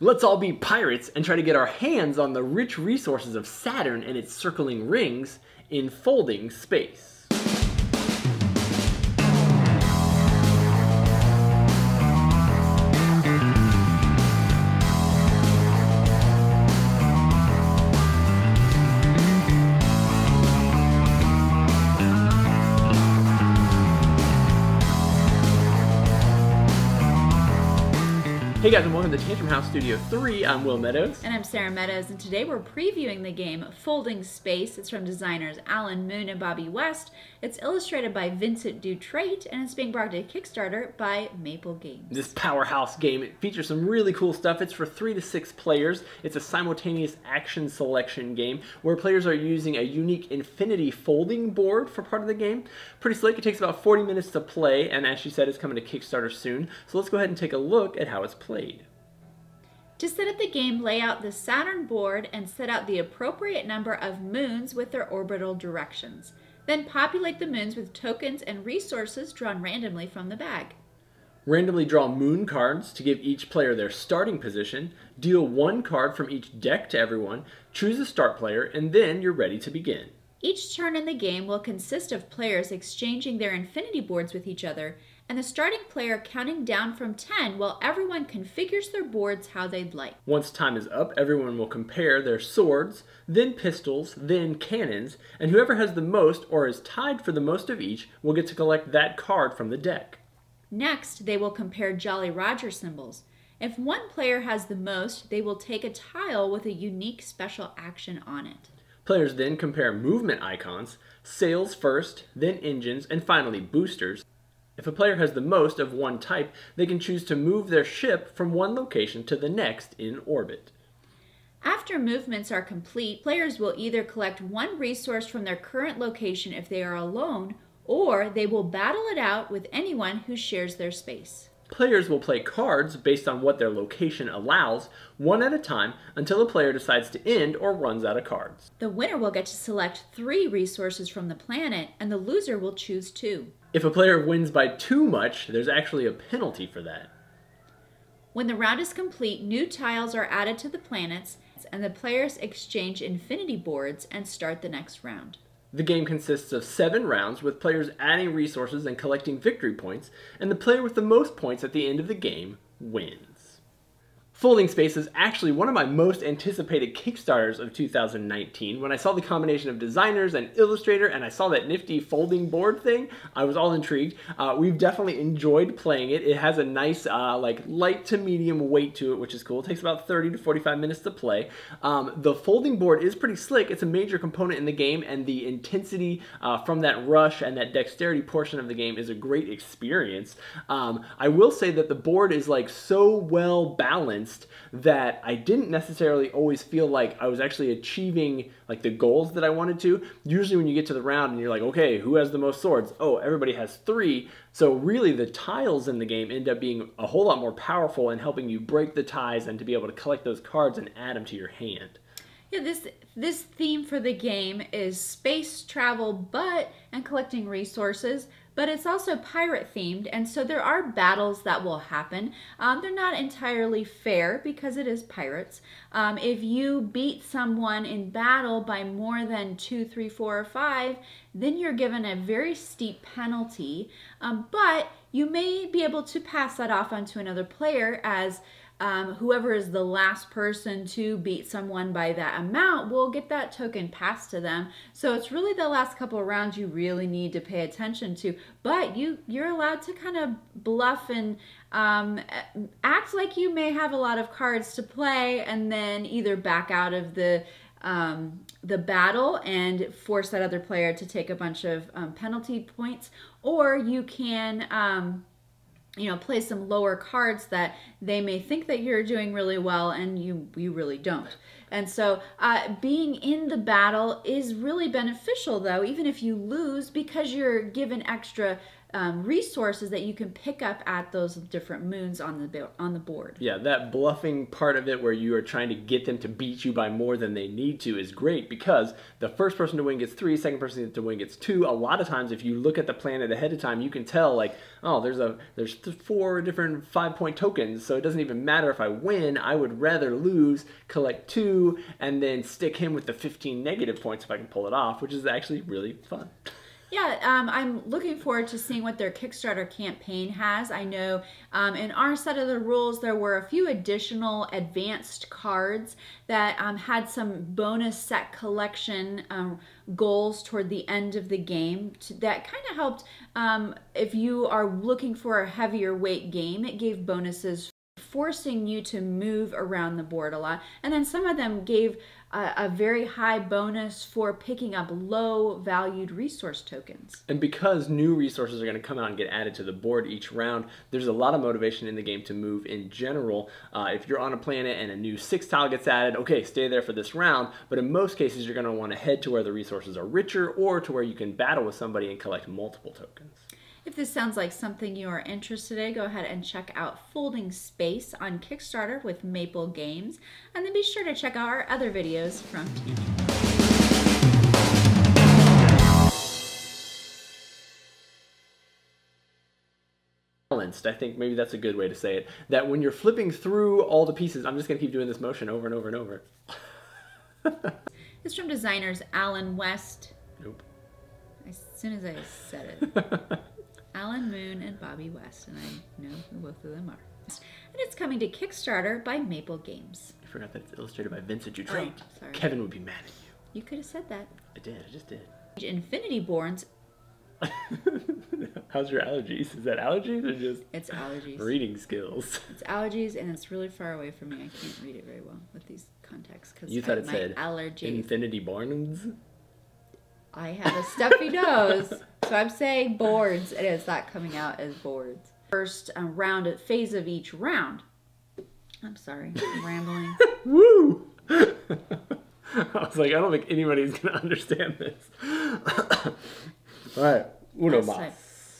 Let's all be pirates and try to get our hands on the rich resources of Saturn and its circling rings in folding space. Hey guys, and welcome to Tantrum House Studio 3. I'm Will Meadows. And I'm Sara Meadows, and today we're previewing the game Folding Space. It's from designers Alan Moon and Bobby West. It's illustrated by Vincent Dutrait, and it's being brought to Kickstarter by Maple Games. This powerhouse game, it features some really cool stuff. It's for 3 to 6 players. It's a simultaneous action selection game where players are using a unique infinity folding board for part of the game. Pretty slick. It takes about 40 minutes to play, and as she said, it's coming to Kickstarter soon. So let's go ahead and take a look at how it's played. To set up the game, lay out the Saturn board and set out the appropriate number of moons with their orbital directions. Then populate the moons with tokens and resources drawn randomly from the bag. Randomly draw moon cards to give each player their starting position. Deal 1 card from each deck to everyone. Choose a start player, and then you're ready to begin. Each turn in the game will consist of players exchanging their infinity boards with each other, and the starting player counting down from 10 while everyone configures their boards how they'd like. Once time is up, everyone will compare their swords, then pistols, then cannons, and whoever has the most or is tied for the most of each will get to collect that card from the deck. Next, they will compare Jolly Roger symbols. If one player has the most, they will take a tile with a unique special action on it. Players then compare movement icons, sails first, then engines, and finally boosters. If a player has the most of one type, they can choose to move their ship from one location to the next in orbit. After movements are complete, players will either collect one resource from their current location if they are alone, or they will battle it out with anyone who shares their space. Players will play cards based on what their location allows, one at a time, until the player decides to end or runs out of cards. The winner will get to select 3 resources from the planet, and the loser will choose 2. If a player wins by too much, there's actually a penalty for that. When the round is complete, new tiles are added to the planets, and the players exchange infinity boards and start the next round. The game consists of 7 rounds, with players adding resources and collecting victory points, and the player with the most points at the end of the game wins. Folding Space is actually one of my most anticipated Kickstarters of 2019. When I saw the combination of designers and illustrator and I saw that nifty folding board thing, I was all intrigued. We've definitely enjoyed playing it. It has a nice like light to medium weight to it, which is cool. It takes about 30 to 45 minutes to play. The folding board is pretty slick. It's a major component in the game, and the intensity from that rush and that dexterity portion of the game is a great experience. I will say that the board is like so well balanced that I didn't necessarily always feel like I was actually achieving like the goals that I wanted to. Usually when you get to the round and you're like, okay, who has the most swords? Oh, everybody has 3. So really the tiles in the game end up being a whole lot more powerful in helping you break the ties and to be able to collect those cards and add them to your hand. Yeah, this theme for the game is space travel and collecting resources, but it's also pirate themed, and so there are battles that will happen. They're not entirely fair because it is pirates. If you beat someone in battle by more than 2, 3, 4, or 5, then you're given a very steep penalty, but you may be able to pass that off onto another player as whoever is the last person to beat someone by that amount will get that token passed to them. So it's really the last couple of rounds you really need to pay attention to. But you're allowed to kind of bluff and act like you may have a lot of cards to play, and then either back out of the battle and force that other player to take a bunch of penalty points, or you can play some lower cards that they may think that you're doing really well and you really don't. And so being in the battle is really beneficial, though, even if you lose, because you're given extra resources that you can pick up at those different moons on the board. Yeah, that bluffing part of it where you are trying to get them to beat you by more than they need to is great, because the first person to win gets 3, second person to win gets 2. A lot of times if you look at the planet ahead of time, you can tell like, oh, there's 4 different 5-point tokens, so it doesn't even matter if I win. I would rather lose, collect 2, and then stick him with the 15 negative points if I can pull it off, which is actually really fun. Yeah, I'm looking forward to seeing what their Kickstarter campaign has. I know in our set of the rules, there were a few additional advanced cards that had some bonus set collection goals toward the end of the game that kind of helped if you are looking for a heavier weight game. It gave bonuses forcing you to move around the board a lot. And then some of them gave a very high bonus for picking up low valued resource tokens. And because new resources are going to come out and get added to the board each round, there's a lot of motivation in the game to move in general. If you're on a planet and a new 6 tile gets added, okay, stay there for this round, but in most cases you're going to want to head to where the resources are richer or to where you can battle with somebody and collect multiple tokens. If this sounds like something you are interested in, go ahead and check out Folding Space on Kickstarter with Maple Games, and then be sure to check out our other videos from Team. Balanced, I think maybe that's a good way to say it. That when you're flipping through all the pieces, I'm just going to keep doing this motion over and over and over. It's from designers Alan West. Nope. As soon as I said it. Alan Moon and Bobby West, and I know who both of them are. And it's coming to Kickstarter by Maple Games. I forgot that it's illustrated by Vincent Dutrait. Oh, sorry. Kevin would be mad at you. You could have said that. I did, I just did. Infinity Boards. How's your allergies? Is that allergies or just It's allergies. reading skills? It's allergies, and it's really far away from me. I can't read it very well with these contexts because You thought it my said allergies. Infinity Barnums? I have a stuffy nose, so I'm saying boards, and it's not coming out as boards. First phase of each round. I'm sorry, I'm rambling. Woo! I was like, I don't think anybody's going to understand this. All right, uno Last mas. time.